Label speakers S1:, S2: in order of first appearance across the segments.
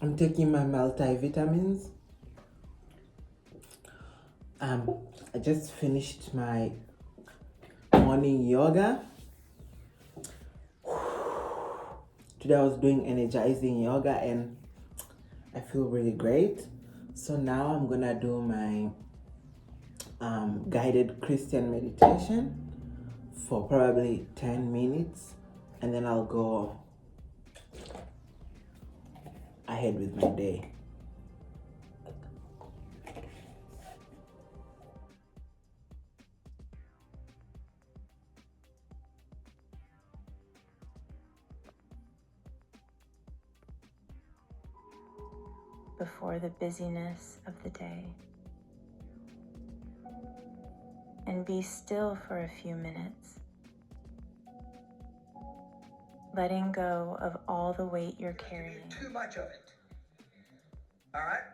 S1: I'm taking my multivitamins. I just finished my morning yoga. Today I was doing energizing yoga and I feel really great. So now I'm gonna do my guided Christian meditation for probably 10 minutes and then I'll go ahead with my day.
S2: Before the busyness of the day. And be still for a few minutes, letting go of all the weight you're carrying.
S3: Too much of it. All right?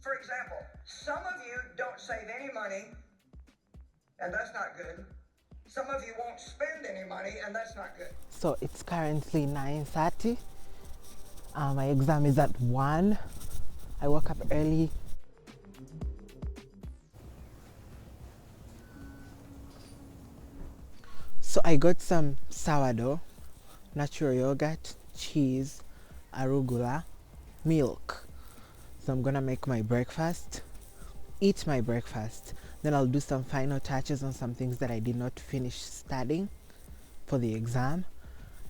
S3: For example, some of you don't save any money, and that's not good. Some of you won't spend any money, and that's not good.
S1: So it's currently 9:30. My exam is at 1. I woke up early. So I got some sourdough, natural yogurt, cheese, arugula, milk. So I'm gonna make my breakfast, eat my breakfast. Then I'll do some final touches on some things that I did not finish studying for the exam.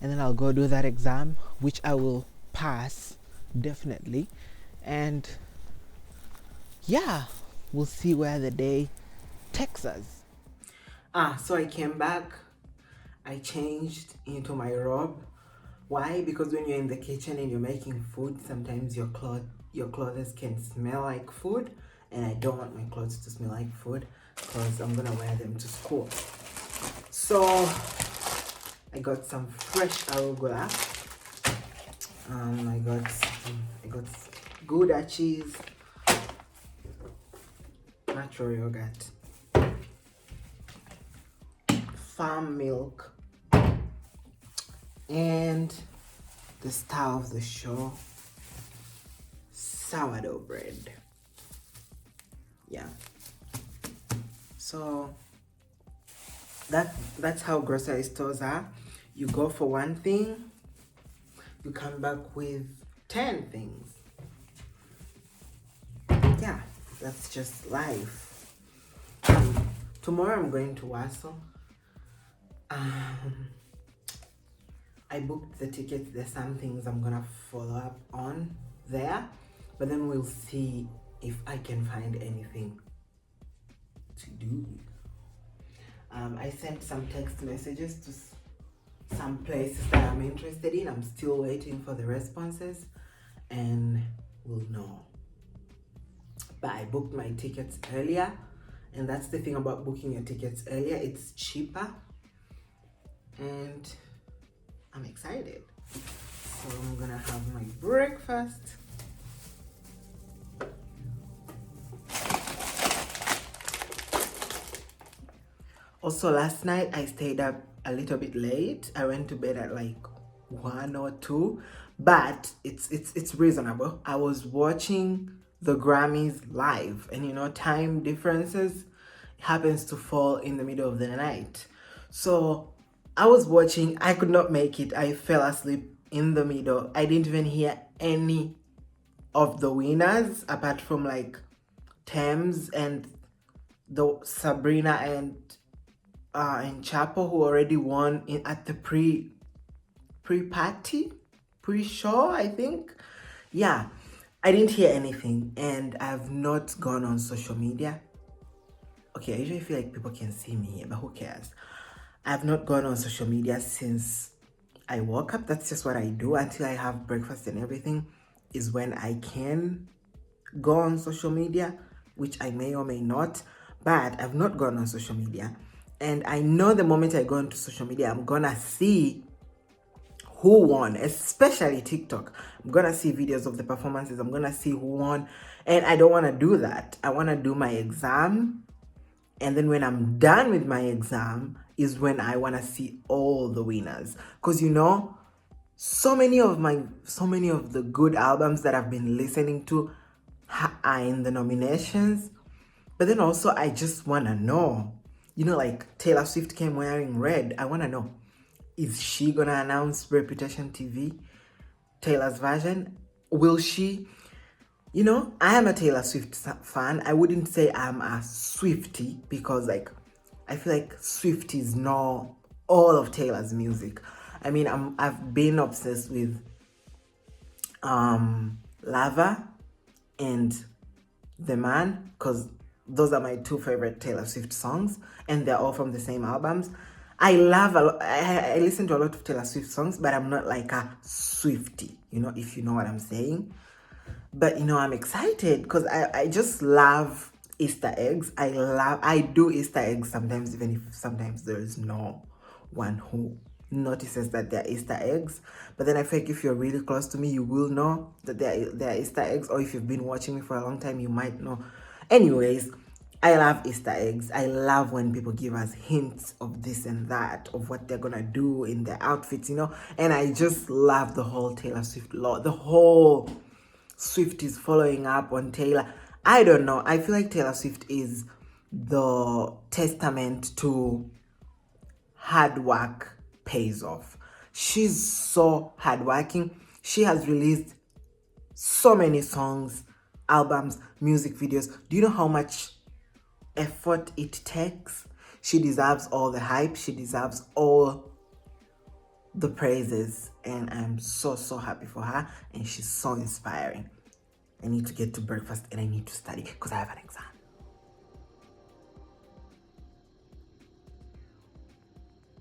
S1: And then I'll go do that exam, which I will pass, definitely. And yeah, we'll see where the day takes us. So I came back. I changed into my robe. Why? Because when you're in the kitchen and you're making food, sometimes your clothes can smell like food, and I don't want my clothes to smell like food because I'm gonna wear them to school. So I got some fresh arugula. I got Gouda cheese, natural yogurt, farm milk, and the star of the show, sourdough bread. Yeah. So that's how grocery stores are. You go for one thing, you come back with 10 things. Yeah, that's just life. Tomorrow I'm going to Warsaw. I booked the tickets. There's some things I'm gonna follow up on there, but then we'll see if I can find anything to do. I sent some text messages to some places that I'm interested in. I'm still waiting for the responses and we'll know. But I booked my tickets earlier, and that's the thing about booking your tickets earlier, it's cheaper, and I'm excited. So I'm gonna have my breakfast. Also, last night I stayed up a little bit late. I went to bed at like 1 or 2, but it's reasonable. I was watching the Grammys live, and you know, time differences happens to fall in the middle of the night. So I was watching, I could not make it. I fell asleep in the middle. I didn't even hear any of the winners apart from like Thames and the Sabrina and Chapo, who already won at the pre-show, I think. Yeah, I didn't hear anything, and I've not gone on social media. Okay, I usually feel like people can see me here, but who cares? I've not gone on social media since I woke up. That's just what I do until I have breakfast and everything, is when I can go on social media, which I may or may not, but I've not gone on social media. And I know the moment I go into social media, I'm gonna see who won, especially TikTok. I'm gonna see videos of the performances. I'm gonna see who won. And I don't wanna do that. I wanna do my exam. And then when I'm done with my exam is when I wanna see all the winners. Because you know, so many of the good albums that I've been listening to are in the nominations. But then also I just wanna know, like Taylor Swift came wearing red. I wanna know, is she gonna announce Reputation TV, Taylor's version? Will she? I am a Taylor Swift fan. I wouldn't say I'm a Swiftie because like I feel like Swifties know all of Taylor's music. I mean, I've been obsessed with Lava and The Man because those are my two favorite Taylor Swift songs, and they're all from the same albums. I listen to a lot of Taylor Swift songs, but I'm not like a Swiftie, if you know what I'm saying. But I'm excited because I just love Easter eggs. I do Easter eggs sometimes, even if sometimes there is no one who notices that they're Easter eggs. But then I feel like if you're really close to me, you will know that they're Easter eggs, or if you've been watching me for a long time, you might know. Anyways, I love Easter eggs. I love when people give us hints of this and that, of what they're gonna do in their outfits, and I just love the whole Taylor Swift law, the whole Swift is following up on Taylor. I don't know. I feel like Taylor Swift is the testament to hard work pays off. She's so hardworking. She has released so many songs, albums, music videos. Do you know how much effort it takes? She deserves all the hype. She deserves all the praises, and I'm so happy for her, and she's so inspiring. I need to get to breakfast and I need to study because I have an exam.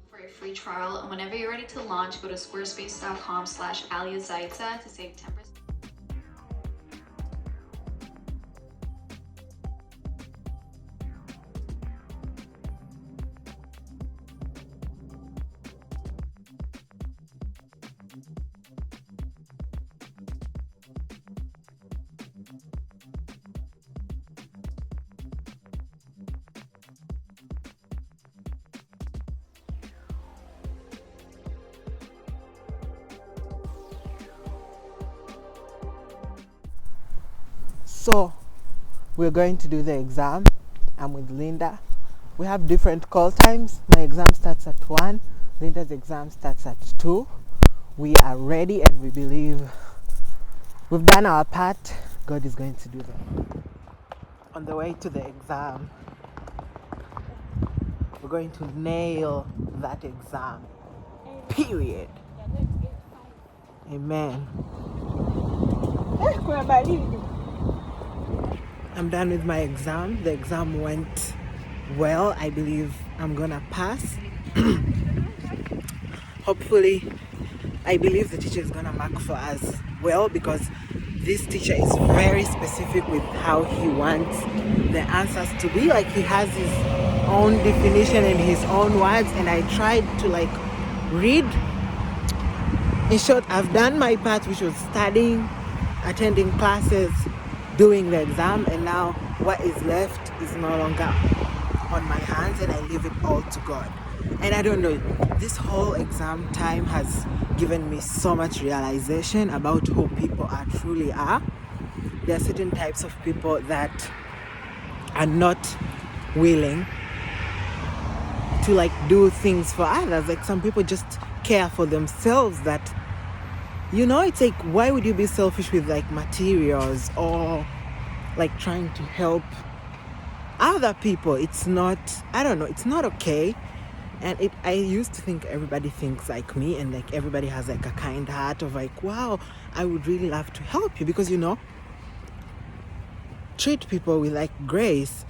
S4: For a free trial, and whenever you're ready to launch, go to squarespace.com/AliaZaitza to save 10%.
S1: So we're going to do the exam. I'm with Linda. We have different call times. My exam starts at 1. Linda's exam starts at 2. We are ready and we believe we've done our part. God is going to do that. On the way to the exam, we're going to nail that exam. Period. Amen. I'm done with my exam. The exam went well. I believe I'm gonna pass. Hopefully, I believe the teacher is gonna mark for us well, because this teacher is very specific with how he wants the answers to be. Like, he has his own definition and his own words, and I tried to read. In short, I've done my part, which was studying, attending classes, doing the exam, and now what is left is no longer on my hands, and I leave it all to God. And I don't know, this whole exam time has given me so much realization about who people truly are. There are certain types of people that are not willing to do things for others. Like, some people just care for themselves. That, it's like, why would you be selfish with materials or trying to help other people? It's not, I don't know, it's not okay. And I used to think everybody thinks like me, and everybody has a kind heart of wow, I would really love to help you, because treat people with grace.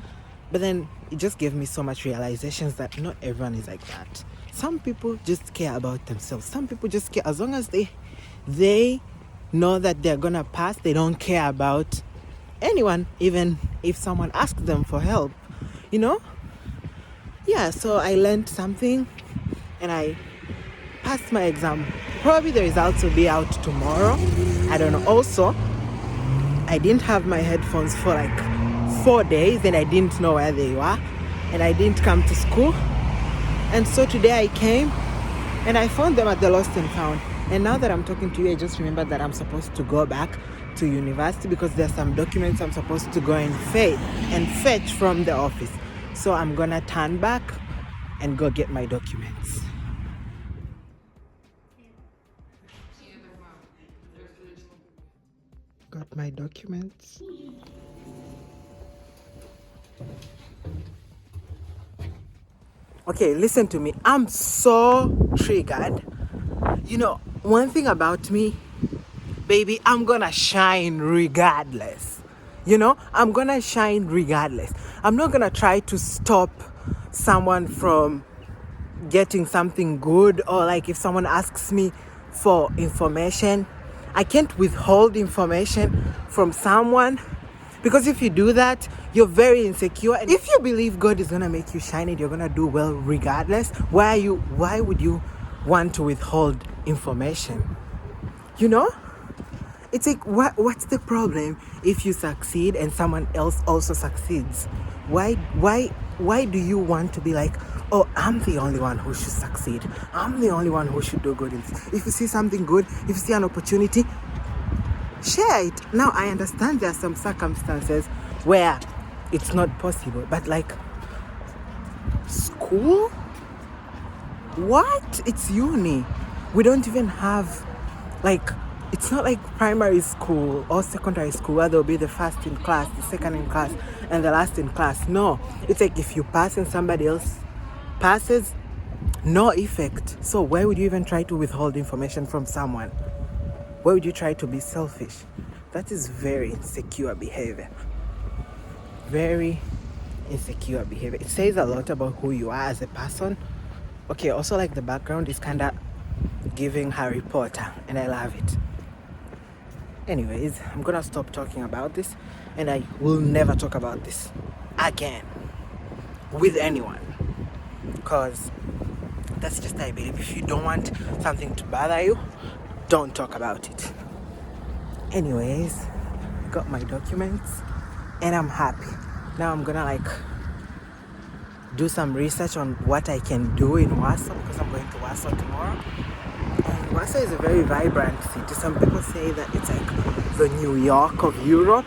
S1: But then it just gave me so much realizations that not everyone is like that. Some people just care about themselves. Some people just care as long as they know that they're gonna pass. They don't care about anyone, even if someone asks them for help. Yeah, so I learned something and I passed my exam. Probably the results will be out tomorrow. I don't know. Also, I didn't have my headphones for 4 days, and I didn't know where they were, and I didn't come to school. And so today I came and I found them at the Lost and Found. And now that I'm talking to you, I just remembered that I'm supposed to go back to university because there's some documents I'm supposed to go and fetch from the office. So I'm gonna turn back and go get my documents. Got my documents. Okay, listen to me. I'm so triggered. You know, one thing about me, baby, I'm gonna shine regardless. You know, I'm gonna shine regardless. I'm not gonna try to stop someone from getting something good, or like if someone asks me for information, I can't withhold information from someone, because if you do that, you're very insecure. And if you believe God is gonna make you shine and you're gonna do well regardless, why would you want to withhold information? You know? It's like, what's the problem if you succeed and someone else also succeeds? Why do you want to be like, oh, I'm the only one who should succeed, I'm the only one who should do good? If you see something good, if you see an opportunity, share it. Now I understand there are some circumstances where it's not possible, but like school, what? It's uni. We don't even have, like, it's not like primary school or secondary school where there'll be the first in class, the second in class, and the last in class. No, it's like if you pass and somebody else passes, no effect. So why would you even try to withhold information from someone? Why would you try to be selfish? That is very insecure behavior. Very insecure behavior. It says a lot about who you are as a person. Okay, also like the background is kind of giving Harry Potter, and I love it. Anyways, I'm gonna stop talking about this, and I will never talk about this again with anyone, because that's just, I believe, if you don't want something to bother you, don't talk about it. Anyways, got my documents and I'm happy. Now I'm gonna like do some research on what I can do in Warsaw, because I'm going to Warsaw tomorrow. And Warsaw is a very vibrant city. Some people say that it's like the New York of Europe.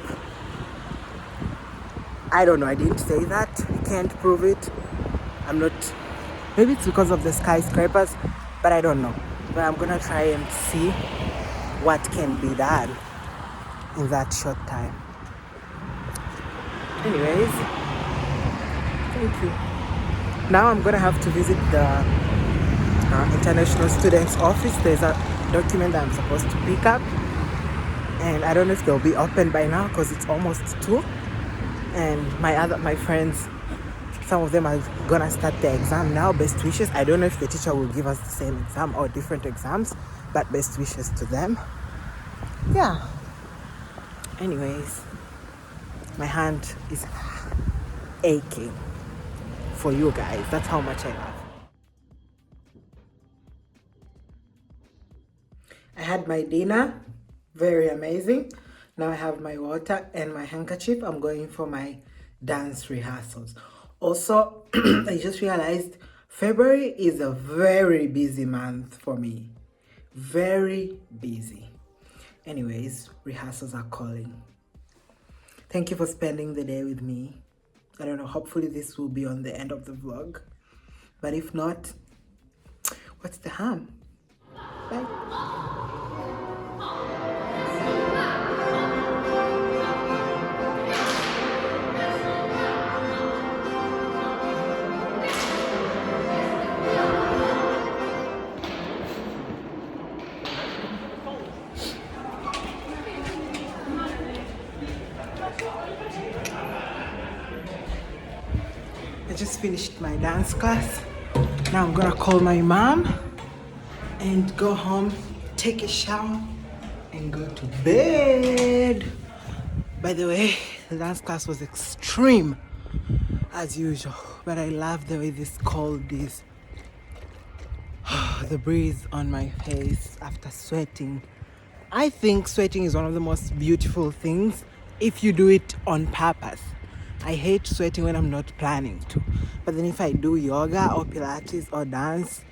S1: I don't know, I didn't say that. Can't prove it. I'm not, maybe it's because of the skyscrapers, but I don't know. But I'm gonna try and see what can be done in that short time. Anyways, thank you. Now I'm gonna have to visit the International Students Office. There's a document that I'm supposed to pick up, and I don't know if they'll be open by now because it's almost 2. And my friends, some of them are gonna start their exam now. Best wishes. I don't know if the teacher will give us the same exam or different exams, but best wishes to them. Yeah. Anyways, my hand is aching for you guys. That's how much I love. I had my dinner, very amazing. Now I have my water and my handkerchief. I'm going for my dance rehearsals. Also, I just realized February is a very busy month for me. Very busy. Anyways, rehearsals are calling. Thank you for spending the day with me. I don't know, hopefully this will be on the end of the vlog. But if not, what's the harm? Bye. I just finished my dance class. Now I'm gonna call my mom and go home, take a shower, and go to bed. By the way, the dance class was extreme as usual, but I love the way this cold is. The breeze on my face after sweating. I think sweating is one of the most beautiful things if you do it on purpose. I hate sweating when I'm not planning to. But then if I do yoga or Pilates or dance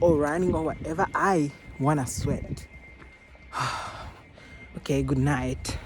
S1: or running or whatever, I wanna sweat. Okay, good night.